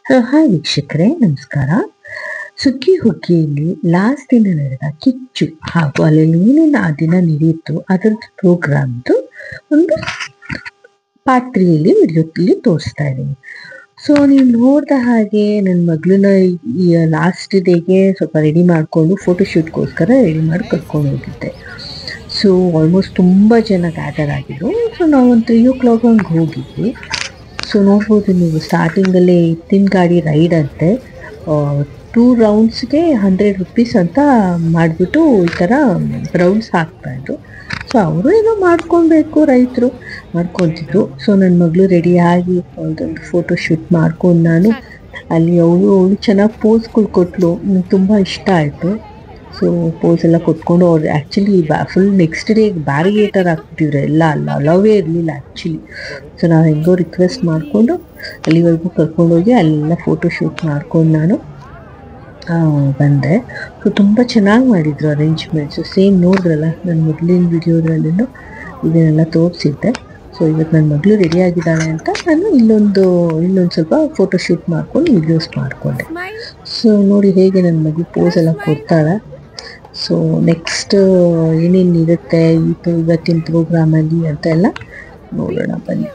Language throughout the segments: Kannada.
ಹಾಯ್ ವೀಕ್ಷಕರೇ, ನಮಸ್ಕಾರ. ಸುಗ್ಗಿ ಹುಗ್ಗಿಯಲ್ಲಿ ಲಾಸ್ಟ್ ದಿನ ನಡೆದ ಕಿಚ್ಚು ಹಾಗೂ ಅಲ್ಲಿ ಏನೇನು ಆ ದಿನ ನಡೆಯಿತು ಅದರದ್ದು ಪ್ರೋಗ್ರಾಮ್ದು ಒಂದು ಪಾತ್ರೆಯಲ್ಲಿ ವಿಡಿಯೋದಲ್ಲಿ ತೋರಿಸ್ತಾ ಇದ್ದೀನಿ. ಸೊ ನೀವು ನೋಡಿದ ಹಾಗೆ ನನ್ನ ಮಗಳನ್ನ ಈ ಲಾಸ್ಟ್ ಡೇಗೆ ಸ್ವಲ್ಪ ರೆಡಿ ಮಾಡಿಕೊಂಡು ಫೋಟೋಶೂಟ್ಗೋಸ್ಕರ ರೆಡಿ ಮಾಡಿ ಕರ್ಕೊಂಡು ಹೋಗಿದ್ದೆ. ಸೊ ಆಲ್ಮೋಸ್ಟ್ ತುಂಬ ಜನ ಗ್ಯಾದರ್ ಆಗಿದ್ರು. ಸೊ ನಾವು ಒಂದು 3 o'clock ಹಂಗೆ ಹೋಗಿದ್ವಿ. ಸೊ ನೋಡ್ಬೋದು ನೀವು, ಸ್ಟಾರ್ಟಿಂಗಲ್ಲೇ ಎತ್ತಿನ ಗಾಡಿ ರೈಡ್ ಅಂತೆ 2 roundsಗೆ 100 rupees ಅಂತ ಮಾಡಿಬಿಟ್ಟು ಈ ಥರ ರೌಂಡ್ಸ್ ಹಾಕ್ತಾಯಿದ್ರು. ಸೊ ಅವರು ಏನೋ ಮಾಡ್ಕೊಳ್ಬೇಕು, ರೈತರು ಮಾಡ್ಕೊತಿದ್ರು. ಸೊ ನನ್ನ ಮಗಳು ರೆಡಿಯಾಗಿ ಒಂದೊಂದು ಫೋಟೋಶೂಟ್ ಮಾಡ್ಕೊಂಡು ನಾನು ಅಲ್ಲಿ ಅವಳು ಚೆನ್ನಾಗಿ ಪೋಸ್ಗಳು ಕೊಟ್ಟಳು. ನನಗೆ ತುಂಬ ಇಷ್ಟ ಆಯಿತು. ಸೊ ಪೋಸ್ ಎಲ್ಲ ಕೊಟ್ಕೊಂಡು ಅವ್ರು ಆ್ಯಕ್ಚುಲಿ ಫುಲ್ ನೆಕ್ಸ್ಟ್ ಡೇ ಬ್ಯಾರಿಗೇಟರ್ ಹಾಕ್ಬಿಟ್ಟಿದ್ರು, ಎಲ್ಲ ಅಲವೇ ಇರಲಿಲ್ಲ ಆ್ಯಕ್ಚುಲಿ. ಸೊ ನಾವು ಹೆಂಗೋ ರಿಕ್ವೆಸ್ಟ್ ಮಾಡಿಕೊಂಡು ಅಲ್ಲಿವರೆಗೂ ಕರ್ಕೊಂಡೋಗಿ ಅಲ್ಲೆಲ್ಲ ಫೋಟೋಶೂಟ್ ಮಾಡ್ಕೊಂಡು ನಾನು ಬಂದೆ. ಸೊ ತುಂಬ ಚೆನ್ನಾಗಿ ಮಾಡಿದರು ಅರೇಂಜ್ಮೆಂಟ್ಸು. ಸೇಮ್ ನೋಡಿದ್ರಲ್ಲ ನನ್ನ ಮೊದಲಿನ ವಿಡಿಯೋದ್ರಲ್ಲೂ ಇದನ್ನೆಲ್ಲ ತೋರಿಸಿದ್ದೆ. ಸೊ ಇವತ್ತು ನನ್ನ ಮಗಳು ರೆಡಿಯಾಗಿದ್ದಾಳೆ ಅಂತ ನಾನು ಇಲ್ಲೊಂದು ಸ್ವಲ್ಪ ಫೋಟೋಶೂಟ್ ಮಾಡ್ಕೊಂಡು ವಿಡಿಯೋಸ್ ಮಾಡಿಕೊಂಡೆ. ಸೊ ನೋಡಿ ಹೇಗೆ ನನ್ನ ಮಗಳು ಪೋಸ್ ಎಲ್ಲ ಕೊಡ್ತಾಳೆ. ಸೊ ನೆಕ್ಸ್ಟ್ ಏನೇನು ಇರುತ್ತೆ ಇವತ್ತಿನ ಪ್ರೋಗ್ರಾಮಲ್ಲಿ ಅಂತ ಎಲ್ಲ ನೋಡೋಣ ಬನ್ನಿ.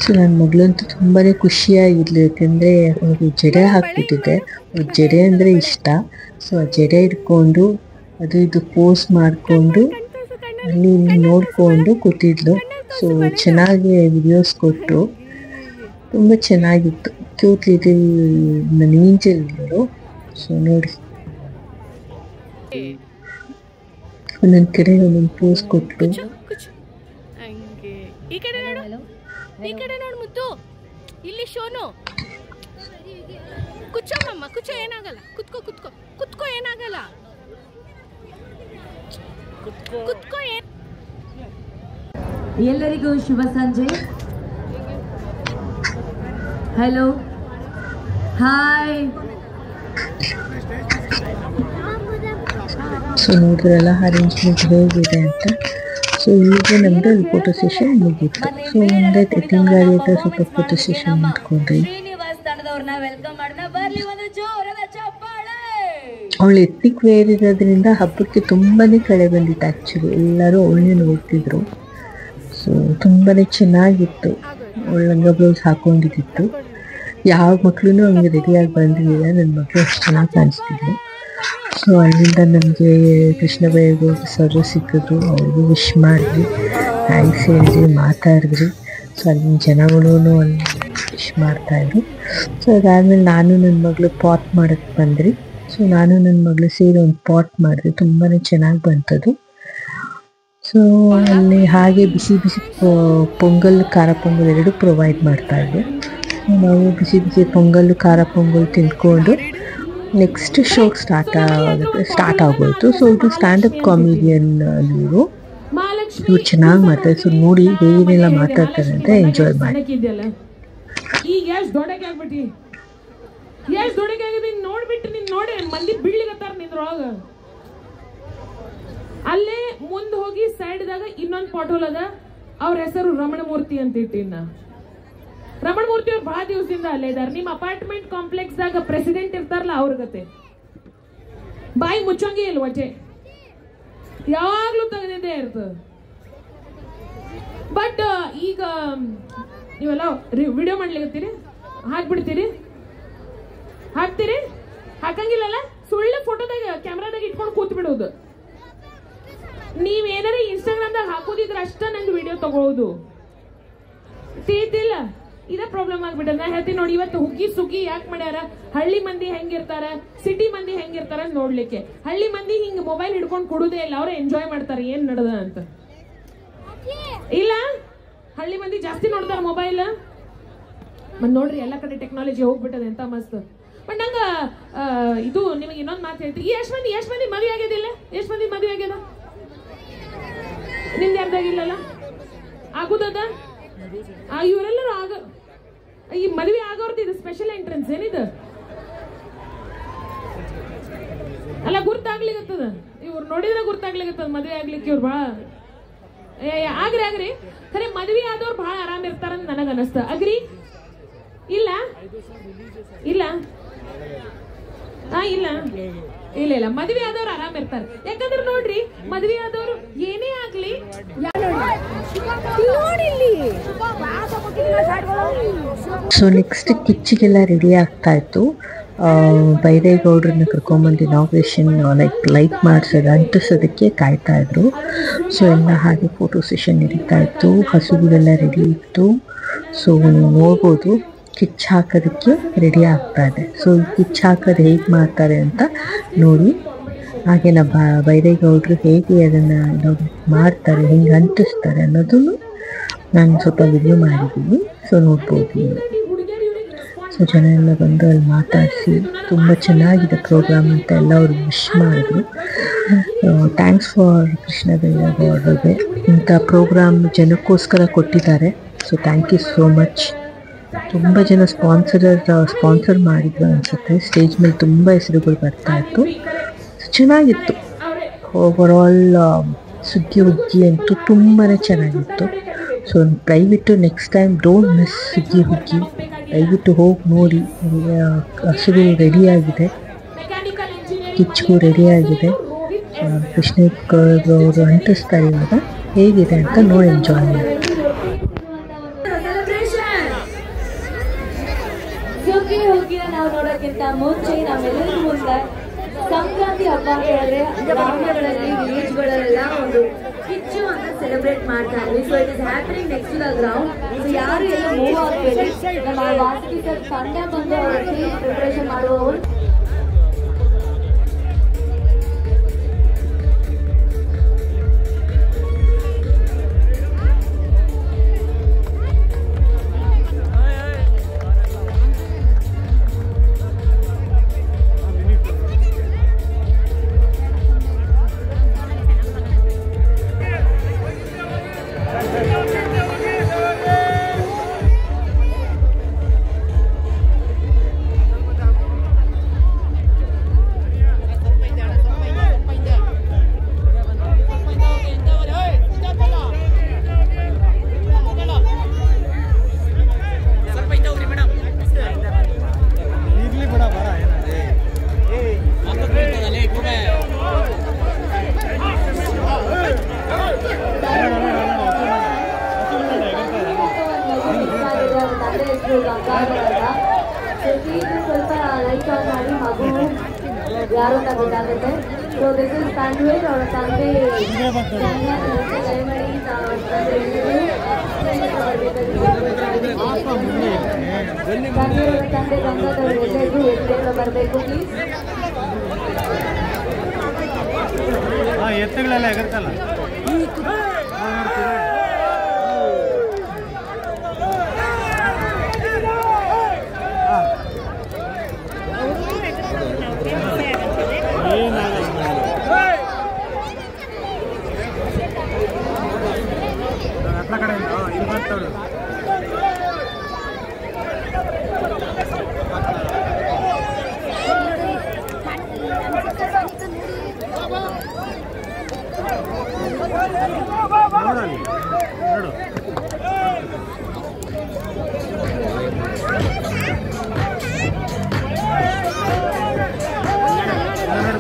ಸೊ ನನ್ನ ಮಗಳಂತೂ ತುಂಬಾ ಖುಷಿಯಾಗಿರ್ಲಿ, ಯಾಕೆಂದರೆ ಅವ್ರಿಗೆ ಜಡೆ ಹಾಕ್ಬಿಟ್ಟಿದ್ದೆ. ಅವ್ರಿಗೆ ಜಡೆ ಅಂದರೆ ಇಷ್ಟ. ಸೊ ಆ ಜಡೆ ಇಟ್ಕೊಂಡು ಅದು ಇದು ಪೋಸ್ ಮಾಡಿಕೊಂಡು ಅಲ್ಲಿ ನೋಡಿಕೊಂಡು ಕೂತಿದ್ಲು. ಸೊ ಚೆನ್ನಾಗಿ ವಿಡಿಯೋಸ್ ಕೊಟ್ಟು ತುಂಬ ಚೆನ್ನಾಗಿತ್ತು. ಕ್ಯೂಟ್ ಲಿಟಲ್ ನನ್ನ ಏಂಜಲ್ ಇವರು. ಸೊ ನೋಡಿ ಒಂದೊಂದು ಕಡೆ ಒಂದೊಂದು ಪೋಸ್ ಕೊಟ್ಟು ಈ ಕಡೆ ನೋಡು ಮುದ್ದು, ಇಲ್ಲಿ ಶೋನು. ಕುಚ್ಚೋ ಮಮ್ಮ, ಕುಚ್ಚೋ, ಏನಾಗಲ್ಲ. ಕುತ್ಕೋ ಏನಾಗಲ್ಲ. ಕುತ್ಕೋ. ಎಲ್ಲರಿಗೂ ಶುಭ ಸಂಜೆ. Hello, hi. ಸೊ ನೋಡಿದ್ರಲ್ಲ ಅರೇಂಜ್ಮೆಂಟ್ ಹೇಗಿದೆ ಅಂತ. ಸೊ ಈಗ ನಮ್ಮದು ಅಲ್ಲಿ ಫೋಟೋ ಸೆಷನ್ ಮುಗೀತು. ಸೊ ಒಂದೇ ಎತ್ತಿನ ಗಾಡಿ ಹತ್ರ ಸ್ವಲ್ಪ ಫೋಟೋ ಸೆಷನ್ ಮಾಡ್ಕೊಂಡ್ರಿ. ಅವಳು ಎತ್ತಿಕ್ ವೇರ್ ಇರೋದ್ರಿಂದ ಹಬ್ಬಕ್ಕೆ ತುಂಬಾ ಕಳೆ ಬಂದಿತ್ತು ಆ್ಯಕ್ಚುಲಿ. ಎಲ್ಲರೂ ಅವಳನ್ನೇ ನೋಡ್ತಿದ್ರು. ಸೊ ತುಂಬಾ ಚೆನ್ನಾಗಿತ್ತು. ಅವಳು ಲಂಗ ಬ್ಲೌಸ್ ಹಾಕೊಂಡಿದ್ದಿತ್ತು. ಯಾವ ಮಕ್ಕಳು ಹಂಗೆ ರೆಡಿಯಾಗಿ ಬಂದಿಲ್ಲ. ನನ್ನ ಮಕ್ಕಳು ಅಷ್ಟು ಚೆನ್ನಾಗಿ ಕಾಣಿಸ್ತಿದ್ರು. ಸೊ ಅಲ್ಲಿಂದ ನಮಗೆ ಕೃಷ್ಣ ಬೈರೇಗೌಡ ಸರ್ ಸಿಕ್ಕಿದ್ರು. ಅವ್ರಿಗೂ ವಿಶ್ ಮಾಡಿದ್ವಿ, ಥ್ಯಾಂಕ್ಸ್ ಹೇಳಿದ್ವಿ, ಮಾತಾಡಿದ್ರಿ. ಸೊ ಅಲ್ಲಿನ ಜನಗಳು ಅಲ್ಲಿ ವಿಶ್ ಮಾಡ್ತಾಯಿದ್ರು. ಸೊ ಅದಾದಮೇಲೆ ನಾನು ನನ್ನ ಮಗಳು ಪಾಟ್ ಮಾಡೋಕ್ಕೆ ಬಂದ್ರಿ. ಸೊ ನಾನು ನನ್ನ ಮಗಳು ಸೇರಿ ಒಂದು ಪಾಟ್ ಮಾಡಿದ್ವಿ. ತುಂಬಾ ಚೆನ್ನಾಗಿ ಬಂತದು. ಸೊ ಅಲ್ಲಿ ಹಾಗೆ ಬಿಸಿ ಪೊಂಗಲ್, ಖಾರ ಪೊಂಗಲ್ 2 ಪ್ರೊವೈಡ್ ಮಾಡ್ತಾಯಿದ್ವಿ. ನಾವು ಬಿಸಿ ಪೊಂಗಲ್, ಖಾರ ಪೊಂಗಲ್ ತಿಂದ್ಕೊಂಡು ನೆಕ್ಸ್ಟ್ ಶೋಗೆ ಸ್ಟಾರ್ಟ್ ಆಗೋಯ್ತು. ಸೊ ಇದು ಸ್ಟ್ಯಾಂಡಪ್ ಕಾಮಿಡಿಯನ್ ಇವರು ಚೆನ್ನಾಗಿ ಮಾಡ್ತಾರೆ. ಸೊ ನೋಡಿ ಏನೆಲ್ಲ ಮಾತಾಡ್ತಾರೆ ಅಂತ ಎಂಜಾಯ್ ಮಾಡಿ. ಅಲ್ಲೇ ಮುಂದೆ ಹೋಗಿ ಸೈಡ್ದಾಗ ಇನ್ನೊಂದು ಪಾಟೋಲ್ ಅದ. ಅವ್ರ ಹೆಸರು ರಮಣಮೂರ್ತಿ ಅಂತ ಇಟ್ಟಿನ. ರಮಣಮೂರ್ತಿ ಅವ್ರು ಬಹಳ ದಿವಸದಿಂದ ಅಲ್ಲೇ ಇದಾರೆ. ನಿಮ್ಮ ಅಪಾರ್ಟ್ಮೆಂಟ್ ಕಾಂಪ್ಲೆಕ್ಸ್ ದಾಗ ಪ್ರೆಸಿಡೆಂಟ್ ಇರ್ತಾರಲ್ಲ ಅವ್ರ ಗತೆ ಬಾಯಿ ಮುಚ್ಚಂಗೆ ಇಲ್ಲ, ವಜೆ ಯಾವಾಗ್ಲೂ ತೆಗೆದಿದ್ದೇ ಇರ್ತದ. ಬಟ್ ಈಗ ನೀವೆಲ್ಲ ವಿಡಿಯೋ ಮಾಡ್ಲಿಕತ್ತೀರಿ, ಹಾಕ್ಬಿಡ್ತೀರಿ, ಹಾಕಂಗಿಲ್ಲಲ್ಲ. ಸುಳ್ಳು ಫೋಟೋದಾಗ ಕ್ಯಾಮ್ರಾದಾಗ ಇಟ್ಕೊಂಡು ಕೂತ್ ಬಿಡೋದು. ನೀವೇನಾರ ಇನ್ಸ್ಟಾಗ್ರಾಮ್ದಾಗ ಹಾಕೋದಿದ್ರೆ ಅಷ್ಟ ನಂದು ವಿಡಿಯೋ ತಗೊಳ್ಳೋದು ತಿಳಿತಿಲ್ಲ. ಇದೇ ಪ್ರಾಬ್ಲಮ್ ಆಗ್ಬಿಟ್ಟದ. ನಾ ಹೇಳ್ತೀನಿ ನೋಡಿ, ಇವತ್ತು ಹುಗ್ಗಿ ಸುಗ್ಗಿ ಯಾಕೆ ಮಾಡ್ಯಾರ, ಹಳ್ಳಿ ಮಂದಿ ಹೆಂಗಿರ್ತಾರ, ಸಿಟಿ ಮಂದಿ ಹೆಂಗಿರ್ತಾರ ನೋಡ್ಲಿಕ್ಕೆ. ಹಳ್ಳಿ ಮಂದಿ ಹಿಂಗ್ ಮೊಬೈಲ್ ಹಿಡ್ಕೊಂಡು ಕೊಡುದೇ ಇಲ್ಲ, ಅವ್ರ ಎಂಜಾಯ್ ಮಾಡ್ತಾರೆ ಏನ್ ನಡೆದ ಅಂತ. ಇಲ್ಲ, ಹಳ್ಳಿ ಮಂದಿ ಜಾಸ್ತಿ ನೋಡ್ತಾರ ಮೊಬೈಲ್. ಮತ್ ನೋಡ್ರಿ ಎಲ್ಲ ಕಡೆ ಟೆಕ್ನಾಲಜಿ ಹೋಗ್ಬಿಟ್ಟದ, ಎಂತ ಮಸ್ತ್. ಬಟ್ ನಂಗ ಇದು ನಿಮಗೆ ಇನ್ನೊಂದು ಮಾತು ಹೇಳ್ತೀವಿ. ಎಷ್ಟು ಮಂದಿ ಮದುವೆ ಆಗ್ಯದಿಲ್ಲ? ಎಷ್ಟು ಮಂದಿ ಮದುವೆ ಆಗ್ಯದ? ನಿಂದ ಯಾರ್ದಾಗಿಲ್ಲಲ್ಲ ಆಗುದದ? ಇವರೆಲ್ಲರೂ ಈ ಮದುವೆ ಆಗೋರ್ದು ಇದು ಸ್ಪೆಷಲ್ ಎಂಟ್ರೆನ್ಸ್ ಏನಿದು? ಅಲ್ಲ ಗುರ್ತಾಗ್ಲಿಕ್ಕತ್ತದ ಇವ್ರು ನೋಡಿದ್ರೆ ಗೊತ್ತಾಗ್ಲಿಕ್ಕೆ ಮದುವೆ ಆಗ್ಲಿಕ್ಕೆ ಇವ್ರು ಭಾಳ ಆಗ್ರಿ ಖರೆ ಮದ್ವೆ ಆದವ್ರು ಭಾಳ ಆರಾಮ್ ಇರ್ತಾರಂತ ನನಗ ಅನಸ್ತ. ಅಗ್ರಿ ಇಲ್ಲ ಇಲ್ಲ ಇಲ್ಲ ಇಲ್ಲ ಇಲ್ಲ ಮದ್ವೆ ಆದವ್ರು ಆರಾಮ್ ಇರ್ತಾರೆ. ಯಾಕಂದ್ರೆ ನೋಡ್ರಿ ಮದ್ವೆ ಆದವ್ರು ಏನೇ ಆಗ್ಲಿ ಸೊ ನೆಕ್ಸ್ಟ್ ಕಿಚ್ಚಿಗೆಲ್ಲ ರೆಡಿ ಆಗ್ತಾ ಇತ್ತು. ಬೈರೇಗೌಡ್ರನ್ನ ಕರ್ಕೊಂಬಂದು ಇನಾಗ್ರೇಷನ್ ಲೈಟ್ ಮಾಡಿಸೋದು ಅಂಟಿಸೋದಕ್ಕೆ ಕಾಯ್ತಾ ಇದ್ರು. ಸೊ ಎಲ್ಲ ಹಾಗೆ ಫೋಟೋ ಸೆಷನ್ ನಡೀತಾ ಇತ್ತು, ಹಸುಗಳೆಲ್ಲ ರೆಡಿ ಇತ್ತು. ಸೊ ನೀವು ನೋಡ್ಬೋದು ಕಿಚ್ಚು ಹಾಕೋದಕ್ಕೆ ರೆಡಿ ಆಗ್ತಾ ಇದೆ. ಸೊ ಈ ಕಿಚ್ಚು ಹಾಕೋದು ಹೇಗೆ ಮಾಡ್ತಾರೆ ಅಂತ ನೋಡಿ. ಹಾಗೆ ಬೈರೇಗೌಡರು ಹೇಗೆ ಅದನ್ನು ಮಾಡ್ತಾರೆ, ಹೆಂಗೆ ಅಂಟಿಸ್ತಾರೆ ಅನ್ನೋದನ್ನು ನಾನು ಸ್ವಲ್ಪ ವಿಡಿಯೋ ಮಾಡಿದ್ದೀನಿ. ಸೊ ನೋಡ್ಬೋದು. ಸೊ ಜನ ಎಲ್ಲ ಬಂದು ಅಲ್ಲಿ ಮಾತಾಡಿಸಿ ತುಂಬ ಚೆನ್ನಾಗಿದೆ ಪ್ರೋಗ್ರಾಮ್ ಅಂತ ಎಲ್ಲ ಅವರು ವಿಶ್ ಮಾಡಿದ್ರು. ಥ್ಯಾಂಕ್ಸ್ ಫಾರ್ ಕೃಷ್ಣ ಬೈರೇಗೌಡ ಅವ್ರಿಗೆ, ಇಂಥ ಪ್ರೋಗ್ರಾಮ್ ಜನಕ್ಕೋಸ್ಕರ ಕೊಟ್ಟಿದ್ದಾರೆ. So thank you so much. ತುಂಬ ಜನ ಸ್ಪಾನ್ಸರ್ ಮಾಡಿದ್ರು ಅನಿಸುತ್ತೆ. ಸ್ಟೇಜ್ ಮೇಲೆ ತುಂಬ ಹೆಸರುಗಳು ಬರ್ತಾ ಇತ್ತು. ಚೆನ್ನಾಗಿತ್ತು. ಓವರಾಲ್ ಸುಗ್ಗಿ ಹುಗ್ಗಿ ಅಂತೂ ತುಂಬಾ ಚೆನ್ನಾಗಿತ್ತು. ಸೊ ದಯವಿಟ್ಟು ನೆಕ್ಸ್ಟ್ ಟೈಮ್ ಡೋಂಟ್ ಮಿಸ್ ಸುಗ್ಗಿ ಹುಗ್ಗಿ. ದಯವಿಟ್ಟು ಹೋಗಿ ನೋಡಿ. ಹಸುಗಳು ರೆಡಿಯಾಗಿದೆ, ಕಿಚ್ಚು ರೆಡಿಯಾಗಿದೆ. ಕೃಷ್ಣೇಗೌಡರು ಅಂಟಿಸ್ತಾರೆ. ಇವಾಗ ಹೇಗಿದೆ ಅಂತ ನೋಡಿ ಎಂಜಾಯ್ ಮಾಡಿ. ಸುಗ್ಗಿ ಹುಗ್ಗಿನ ನಾವು ನೋಡೋಕ್ಕಿಂತ ಮುಂಚೆ ನಾವೆಲ್ಲರೂ ಮುಂದೆ ಸಂಕ್ರಾಂತಿ ಹಬ್ಬ ಅಂತ ಹೇಳಿದ್ರೆ ಗ್ರಾಮಗಳಲ್ಲಿ ವಿಲೇಜ್ಗಳೆಲ್ಲ ಒಂದು ಕಿಚ್ಚು ಅಂತ ಸೆಲೆಬ್ರೇಟ್ ಮಾಡ್ತಾ ಇದ್ವಿ. So it is happening next to the ground. So ಯಾರು ಎಲ್ಲ ಮೂವ್ ಆಗ್ಬೇಡಿ. ನಮ್ಮ ವಾಸತಿ ಸರ್ ತಂಡ ಬಂದು ಅವರಿಗೆ ಪ್ರಿಪರೇಷನ್ ಮಾಡುವವರು. ಸ್ವಲ್ಪ ಲೈಟ್ ಆನ್ ಮಾಡಿ ಮಗು ಯಾರು ಅಂತ ಗೊತ್ತಾಗುತ್ತೆ. So this is Tanveer. ಅವರ ತಂದೆ ತಂದೆ ಗಂಗಾಧರ್ ಎಲ್ಲರಿಗೂ ಎತ್ತುಗಳು ಬರಬೇಕು ಪ್ಲೀಸ್. ಎತ್ತುಗಳೆಲ್ಲ ಎಗರ್ತಲ್ಲ.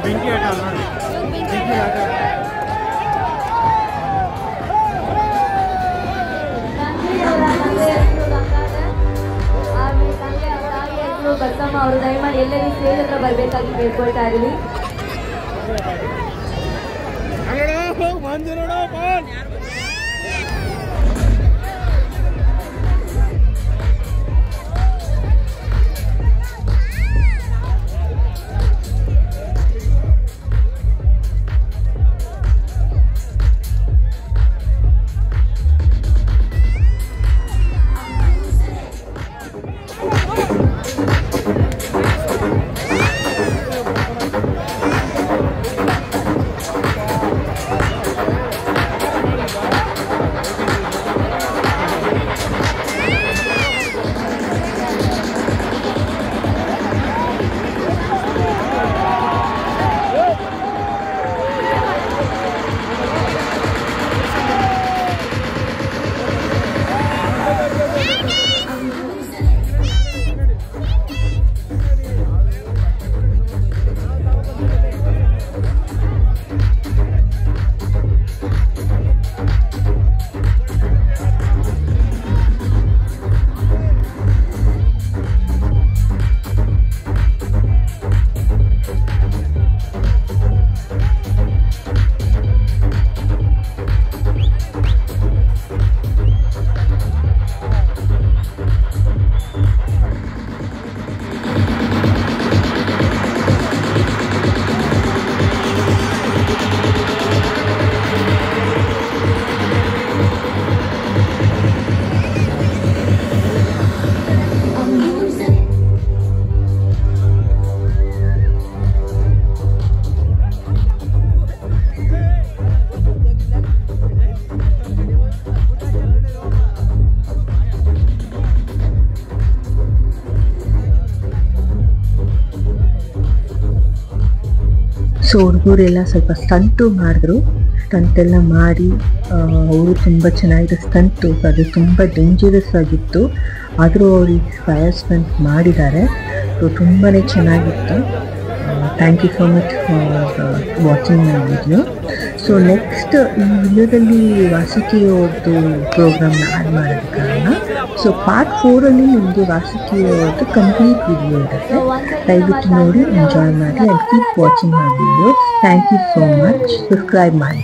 ಬೆಂಕಿ ಆಟ ಬೆಂಕಿ ಆಟ. ಬಸಮ್ಮ ಅವರು ದಯಮಾಡಿ ಎಲ್ಲರೂ ಸ್ಟೇಜ್ ಹತ್ರ ಬರಬೇಕಾಗಿ ಕೇಳ್ಕೊಳ್ತಾ ಇರಲಿ. ಸೊ ಹುಡುಗರೆಲ್ಲ ಸ್ವಲ್ಪ ಸ್ಟಂಟು ಮಾಡಿದ್ರು. ಸ್ಟಂಟೆಲ್ಲ ಮಾಡಿ ಅವರು ತುಂಬ ಚೆನ್ನಾಗಿದೆ ಸ್ಟಂಟು. ಅದು ತುಂಬ ಡೇಂಜರಸ್ ಆಗಿತ್ತು, ಆದರೂ ಅವ್ರಿಗೆ ಫೈರ್ ಸ್ಟಂಟ್ ಮಾಡಿದ್ದಾರೆ. ಸೊ ತುಂಬಾ ಚೆನ್ನಾಗಿತ್ತು. Thank you so much for watching my video. So next ಈ ವಿಡಿಯೋದಲ್ಲಿ ವಾಸುಕಿ ಅವ್ರದ್ದು ಪ್ರೋಗ್ರಾಮ್ನ ಆ್ಯಡ್ ಮಾಡೋದು ಕಾರಣ. ಸೊ ಪಾರ್ಟ್ 4ಅಲ್ಲಿ ನಿಮಗೆ ವಾಸುಕಿ ಅವ್ರದ್ದು ಕಂಪ್ಲೀಟ್ ವಿಡಿಯೋ ಇರುತ್ತೆ. ದಯವಿಟ್ಟು ನೋಡಿ, ಎಂಜಾಯ್ ಮಾಡಿ and keep watching my video. Thank you so much. Subscribe ಮಾಡಿ.